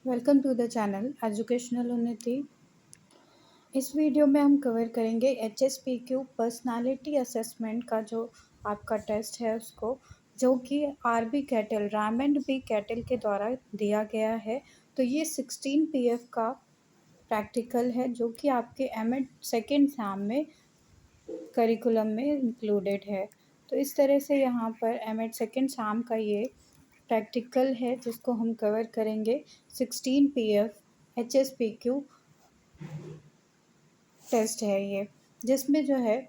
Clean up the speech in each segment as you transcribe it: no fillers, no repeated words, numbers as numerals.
Welcome to the channel educational Unnati. इस video में हम कवर करेंगे HSPQ पर्सनालिटी असेसमेंट का जो आपका टेस्ट है उसको, जो कि R B Cattell Raymond B Cattell के द्वारा दिया गया है। तो ये 16 PF का प्रैक्टिकल है जो कि आपके एमएड सेकेंड एग्जाम में करिकुलम में इंक्लूडेड है। तो इस तरह से यहाँ पर एमएड सेकेंड एग्जाम का ये प्रैक्टिकल है जिसको हम कवर करेंगे। 16 PF HSPQ टेस्ट है ये, जिसमें जो है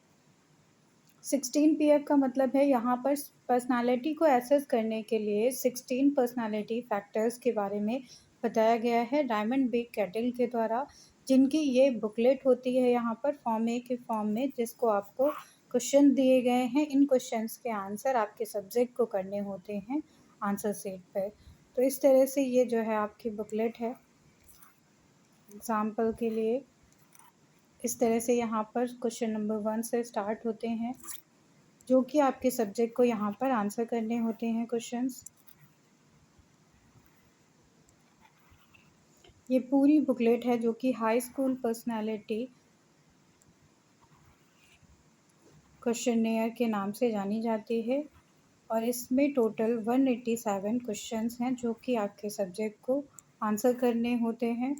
16 PF का मतलब है यहाँ पर पर्सनालिटी को एसेस करने के लिए 16 पर्सनालिटी फैक्टर्स के बारे में बताया गया है रायमंड बी कैटल के द्वारा, जिनकी ये बुकलेट होती है यहाँ पर फॉर्म ए के फॉर्म में, जिसको आपको क्वेश्चन दिए गए हैं। इन क्वेश्चंस के आंसर आपके सब्जेक्ट को करने होते हैं आंसर शीट पर। तो इस तरह से ये जो है आपकी बुकलेट है एग्जाम्पल के लिए। इस तरह से यहाँ पर क्वेश्चन नंबर 1 से स्टार्ट होते हैं, जो कि आपके सब्जेक्ट को यहाँ पर आंसर करने होते हैं क्वेश्चंस। ये पूरी बुकलेट है जो कि हाई स्कूल पर्सनालिटी क्वेश्चनेयर के नाम से जानी जाती है, और इसमें टोटल 187 क्वेश्चंस हैं जो कि आपके सब्जेक्ट को आंसर करने होते हैं।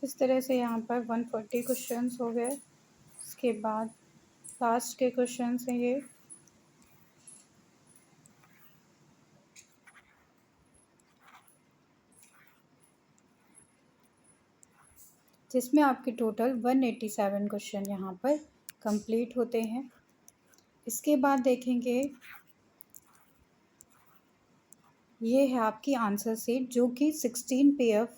इस तरह से यहाँ पर 140 क्वेश्चंस हो गए। इसके बाद लास्ट के क्वेश्चंस हैं ये, जिसमें आपके टोटल 187 क्वेश्चन यहाँ पर कंप्लीट होते हैं। इसके बाद देखेंगे ये है आपकी आंसर शीट जो कि 16 PF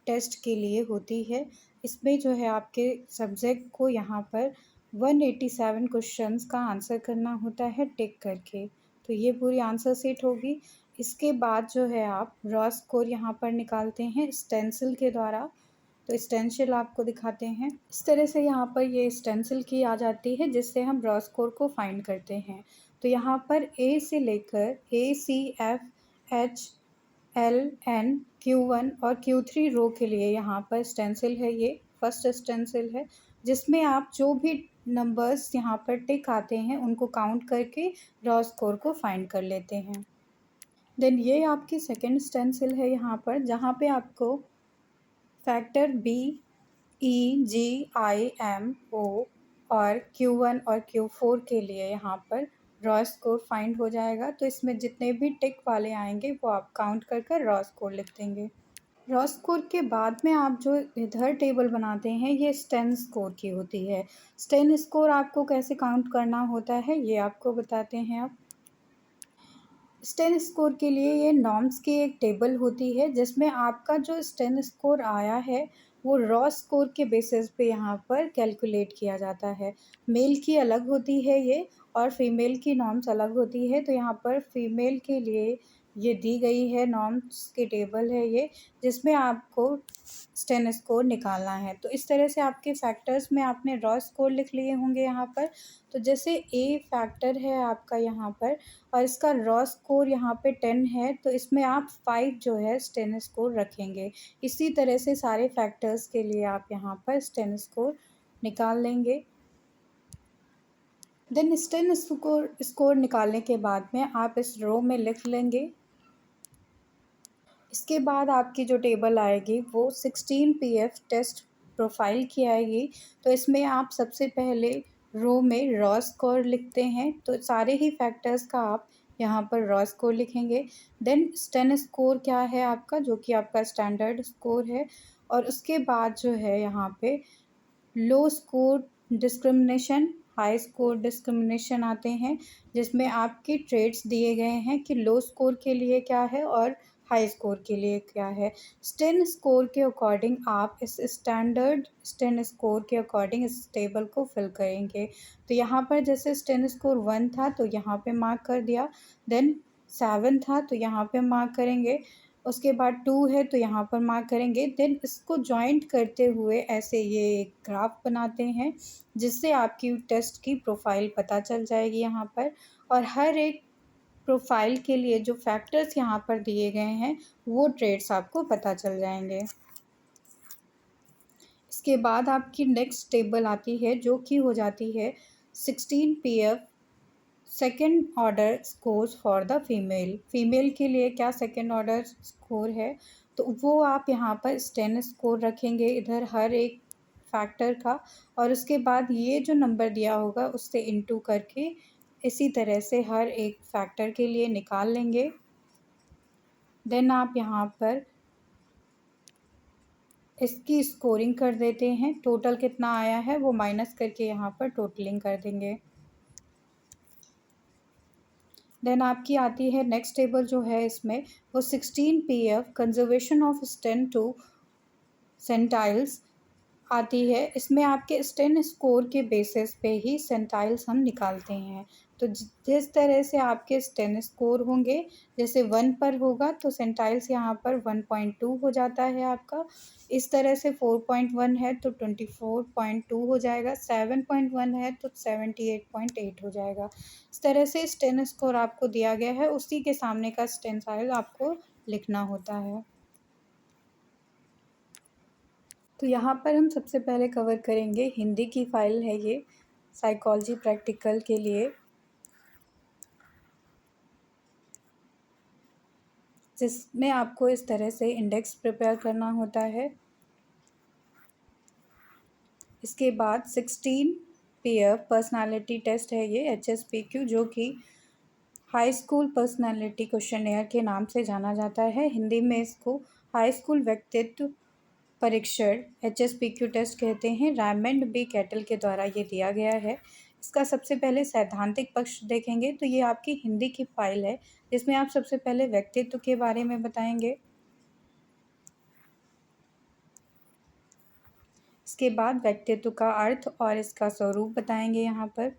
टेस्ट के लिए होती है। इसमें जो है आपके सब्जेक्ट को यहाँ पर 187 क्वेश्चंस का आंसर करना होता है टिक करके। तो ये पूरी आंसर शीट होगी। इसके बाद जो है आप रॉ स्कोर यहाँ पर निकालते हैं स्टेंसिल के द्वारा। तो स्टेंसिल आपको दिखाते हैं। इस तरह से यहाँ पर ये स्टेंसिल की आ जाती है, जिससे हम रॉ स्कोर को फाइंड करते हैं। तो यहाँ पर ए से लेकर ACFHLNQ1 और Q3 रो के लिए यहाँ पर स्टेंसिल है, ये फर्स्ट स्टेंसिल है, जिसमें आप जो भी नंबर्स यहाँ पर टिक आते हैं उनको काउंट करके रॉ स्कोर को फाइंड कर लेते हैं। देन ये आपकी सेकेंड स्टेंसिल है यहाँ पर, जहाँ पे आपको फैक्टर BEGIMO और Q1 और Q4 के लिए यहाँ पर रॉ स्कोर फाइंड हो जाएगा। तो इसमें जितने भी टिक वाले आएंगे वो आप काउंट कर कर रॉ स्कोर लिख देंगे। रॉ स्कोर के बाद में आप जो इधर टेबल बनाते हैं ये स्टेन स्कोर की होती है। स्टेन स्कोर आपको कैसे काउंट करना होता है ये आपको बताते हैं अब। स्टेन स्कोर के लिए ये नॉर्म्स की एक टेबल होती है, जिसमें आपका जो स्टेन स्कोर आया है वो रॉ स्कोर के बेसिस पे यहाँ पर कैलकुलेट किया जाता है। मेल की अलग होती है ये, और फीमेल की नॉर्म्स अलग होती है। तो यहाँ पर फीमेल के लिए ये दी गई है, नॉर्म्स की टेबल है ये, जिसमें आपको स्टेन स्कोर निकालना है। तो इस तरह से आपके फैक्टर्स में आपने रॉ स्कोर लिख लिए होंगे यहाँ पर। तो जैसे ए फैक्टर है आपका यहाँ पर, और इसका रॉ स्कोर यहाँ पे 10 है, तो इसमें आप 5 जो है स्टेन स्कोर रखेंगे। इसी तरह से सारे फैक्टर्स के लिए आप यहाँ पर स्टेन स्कोर निकाल लेंगे। देन स्टेन स्कोर निकालने के बाद में आप इस रो में लिख लेंगे। इसके बाद आपकी जो टेबल आएगी वो 16 PF टेस्ट प्रोफाइल की आएगी। तो इसमें आप सबसे पहले रो में रॉ स्कोर लिखते हैं, तो सारे ही फैक्टर्स का आप यहाँ पर रॉ स्कोर लिखेंगे। देन स्टेन स्कोर क्या है आपका, जो कि आपका स्टैंडर्ड स्कोर है। और उसके बाद जो है यहाँ पे लो score discrimination, high score discrimination आते हैं, जिसमें आपके ट्रेड्स दिए गए हैं कि लो स्कोर के लिए क्या है और हाई स्कोर के लिए क्या है। स्टेन स्कोर के अकॉर्डिंग आप इस स्टैंडर्ड स्टेन स्कोर के अकॉर्डिंग इस टेबल को फिल करेंगे। तो यहाँ पर जैसे स्टेन स्कोर 1 था तो यहाँ पे मार्क कर दिया, देन 7 था तो यहाँ पे मार्क करेंगे, उसके बाद 2 है तो यहाँ पर मार्क करेंगे। देन इसको जॉइंट करते हुए ऐसे ये एक ग्राफ बनाते हैं, जिससे आपकी टेस्ट की प्रोफाइल पता चल जाएगी यहाँ पर। और हर एक प्रोफाइल के लिए जो फैक्टर्स यहाँ पर दिए गए हैं, वो ट्रेड्स आपको पता चल जाएंगे। इसके बाद आपकी नेक्स्ट टेबल आती है, जो कि हो जाती है 16 PF second order scores for the female. Female के लिए क्या सेकेंड ऑर्डर स्कोर है, तो वो आप यहाँ पर 10 स्कोर रखेंगे इधर हर एक फैक्टर का। और उसके बाद ये जो नंबर दिया होगा उससे इनटू करके इसी तरह से हर एक फैक्टर के लिए निकाल लेंगे। देन आप यहाँ पर इसकी स्कोरिंग कर देते हैं। टोटल कितना आया है वो माइनस करके यहाँ पर टोटलिंग कर देंगे। देन आपकी आती है नेक्स्ट टेबल जो है इसमें, वो 16 PF conservation of stain to centiles आती है। इसमें आपके स्टेन स्कोर के बेसिस पे ही सेंटाइल्स हम निकालते हैं। तो जिस तरह से आपके स्टेन स्कोर होंगे, जैसे 1 पर होगा तो सेंटाइल्स यहाँ पर 1.2 हो जाता है आपका। इस तरह से 4.1 है तो 24.2 हो जाएगा, 7.1 है तो 78.8 हो जाएगा। इस तरह से स्टेन स्कोर आपको दिया गया है, उसी के सामने का सेंटाइल आपको लिखना होता है। तो यहाँ पर हम सबसे पहले कवर करेंगे हिंदी की फ़ाइल है ये, साइकोलॉजी प्रैक्टिकल के लिए, जिसमें आपको इस तरह से इंडेक्स प्रिपेयर करना होता है। इसके बाद 16 पीएफ पर्सनालिटी टेस्ट है ये, HSPQ, जो कि हाई स्कूल पर्सनालिटी क्वेश्चनेयर के नाम से जाना जाता है। हिंदी में इसको हाई स्कूल व्यक्तित्व परीक्षण HSPQ टेस्ट कहते हैं। रायमंड बी कैटल के द्वारा ये दिया गया है। इसका सबसे पहले सैद्धांतिक पक्ष देखेंगे तो ये आपकी हिंदी की फाइल है, जिसमें आप सबसे पहले व्यक्तित्व के बारे में बताएंगे। इसके बाद व्यक्तित्व का अर्थ और इसका स्वरूप बताएंगे यहाँ पर।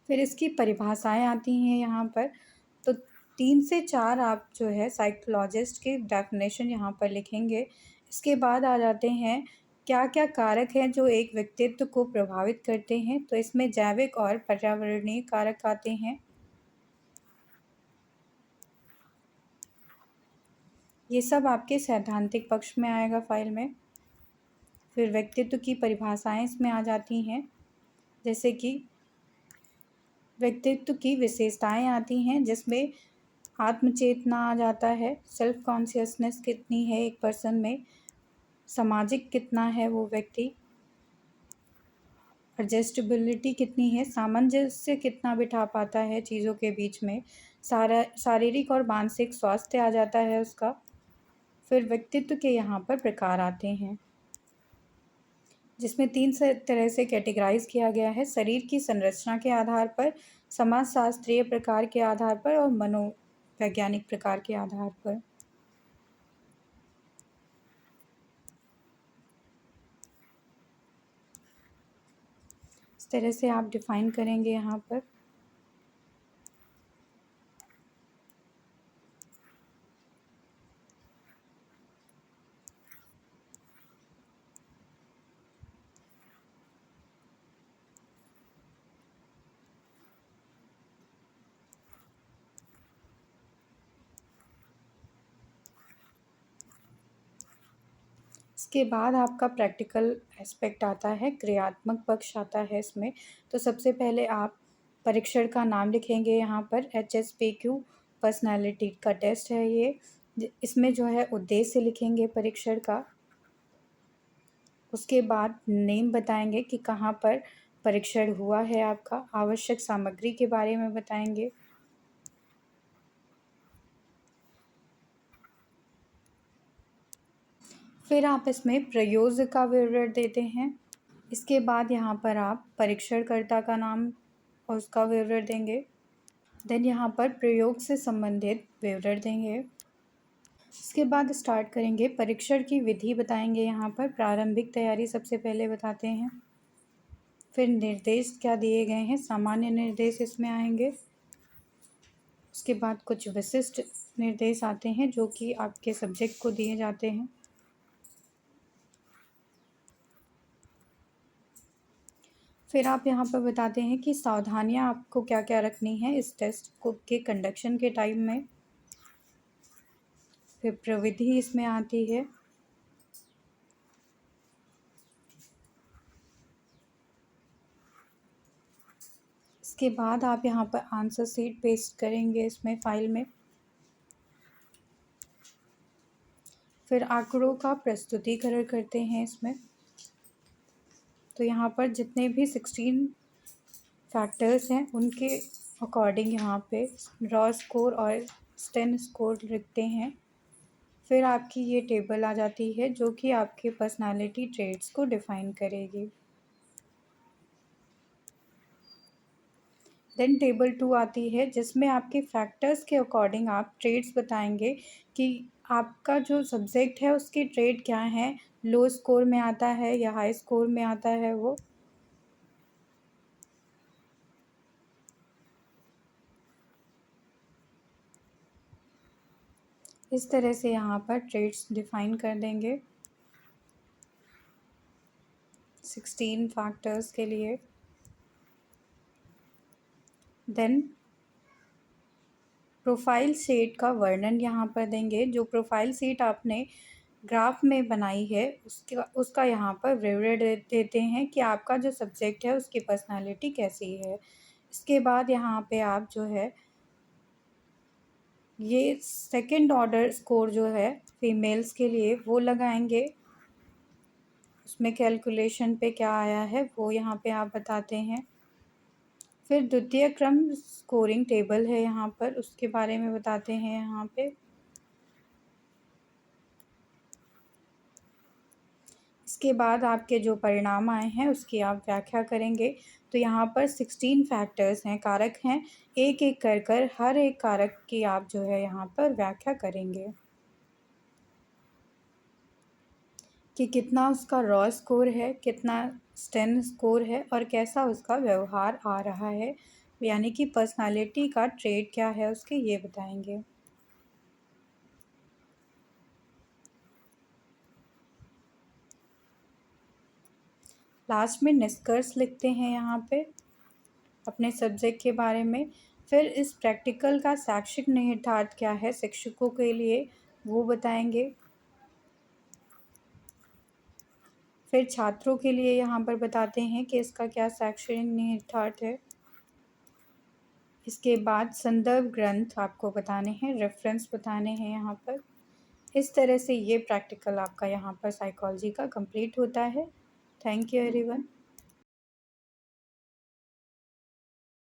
फिर इसकी परिभाषाएं आती हैं यहाँ पर। तो 3 से 4 आप जो है साइकोलॉजिस्ट के डेफिनेशन यहाँ पर लिखेंगे। इसके बाद आ जाते हैं क्या क्या कारक हैं जो एक व्यक्तित्व को प्रभावित करते हैं, तो इसमें जैविक और पर्यावरणीय कारक आते हैं। ये सब आपके सैद्धांतिक पक्ष में आएगा फाइल में। फिर व्यक्तित्व की परिभाषाएं इसमें आ जाती हैं, जैसे कि व्यक्तित्व की विशेषताएं आती हैं, जिसमें आत्मचेतना आ जाता है, सेल्फ कॉन्शियसनेस कितनी है एक पर्सन में, सामाजिक कितना है वो व्यक्ति, एडजस्टेबिलिटी कितनी है, सामंजस्य कितना बिठा पाता है चीज़ों के बीच में, शारीरिक और मानसिक स्वास्थ्य आ जाता है उसका। फिर व्यक्तित्व के यहाँ पर प्रकार आते हैं, जिसमें 3 तरह से कैटेगराइज किया गया है: शरीर की संरचना के आधार पर, समाजशास्त्रीय प्रकार के आधार पर और मनोवैज्ञानिक प्रकार के आधार पर। इस तरह से आप डिफाइन करेंगे यहाँ पर। इसके बाद आपका प्रैक्टिकल एस्पेक्ट आता है, क्रियात्मक पक्ष आता है इसमें। तो सबसे पहले आप परीक्षण का नाम लिखेंगे यहाँ पर। HSPQ पर्सनालिटी का टेस्ट है ये। इसमें जो है उद्देश्य लिखेंगे परीक्षण का। उसके बाद नेम बताएंगे कि कहाँ पर परीक्षण हुआ है आपका। आवश्यक सामग्री के बारे में बताएंगे। फिर आप इसमें प्रयोज्य का विवरण देते हैं। इसके बाद यहाँ पर आप परीक्षणकर्ता का नाम और उसका विवरण देंगे। देन यहाँ पर प्रयोग से संबंधित विवरण देंगे। इसके बाद स्टार्ट करेंगे, परीक्षण की विधि बताएंगे। यहाँ पर प्रारंभिक तैयारी सबसे पहले बताते हैं। फिर निर्देश क्या दिए गए हैं, सामान्य निर्देश इसमें आएंगे। उसके बाद कुछ विशिष्ट निर्देश आते हैं जो कि आपके सब्जेक्ट को दिए जाते हैं। फिर आप यहाँ पर बताते हैं कि सावधानियाँ आपको क्या-क्या रखनी है इस टेस्ट को के कंडक्शन के टाइम में। फिर प्रविधि इसमें आती है। इसके बाद आप यहाँ पर आंसर शीट पेस्ट करेंगे इसमें फ़ाइल में। फिर आंकड़ों का प्रस्तुतिकरण करते हैं इसमें। तो यहाँ पर जितने भी 16 फैक्टर्स हैं उनके अकॉर्डिंग यहाँ पे रॉ स्कोर और स्टेन स्कोर लिखते हैं। फिर आपकी ये टेबल आ जाती है जो कि आपके पर्सनालिटी ट्रेट्स को डिफ़ाइन करेगी। देन टेबल 2 आती है जिसमें आपके फैक्टर्स के अकॉर्डिंग आप ट्रेड्स बताएंगे कि आपका जो सब्जेक्ट है उसके ट्रेड क्या हैं, लो स्कोर में आता है या हाई स्कोर में आता है वो। इस तरह से यहाँ पर ट्रेड्स डिफ़ाइन कर देंगे 16 फैक्टर्स के लिए। देन प्रोफाइल शीट का वर्णन यहाँ पर देंगे। जो प्रोफाइल शीट आपने ग्राफ में बनाई है उसका यहाँ पर विवरण देते हैं कि आपका जो सब्जेक्ट है उसकी पर्सनालिटी कैसी है। इसके बाद यहाँ पे आप जो है ये सेकंड ऑर्डर स्कोर जो है फीमेल्स के लिए वो लगाएंगे। उसमें कैलकुलेशन पे क्या आया है वो यहाँ पे आप बताते हैं। फिर द्वितीय क्रम स्कोरिंग टेबल है यहाँ पर, उसके बारे में बताते हैं यहाँ पे। इसके बाद आपके जो परिणाम आए हैं उसकी आप व्याख्या करेंगे। तो यहाँ पर 16 फैक्टर्स हैं, कारक हैं, एक-एक कर हर एक कारक की आप जो है यहाँ पर व्याख्या करेंगे कि कितना उसका रॉ स्कोर है, कितना स्टेन स्कोर है और कैसा उसका व्यवहार आ रहा है, यानी कि पर्सनालिटी का ट्रेट क्या है उसके, ये बताएंगे। लास्ट में निष्कर्ष लिखते हैं यहाँ पे अपने सब्जेक्ट के बारे में। फिर इस प्रैक्टिकल का शैक्षिक निहितार्थ क्या है शिक्षकों के लिए वो बताएंगे। फिर छात्रों के लिए यहाँ पर बताते हैं कि इसका क्या शैक्षणिक निहितार्थ है। इसके बाद संदर्भ ग्रंथ आपको बताने हैं, रेफरेंस बताने हैं यहाँ पर। इस तरह से ये प्रैक्टिकल आपका यहाँ पर साइकोलॉजी का कंप्लीट होता है। Thank you everyone.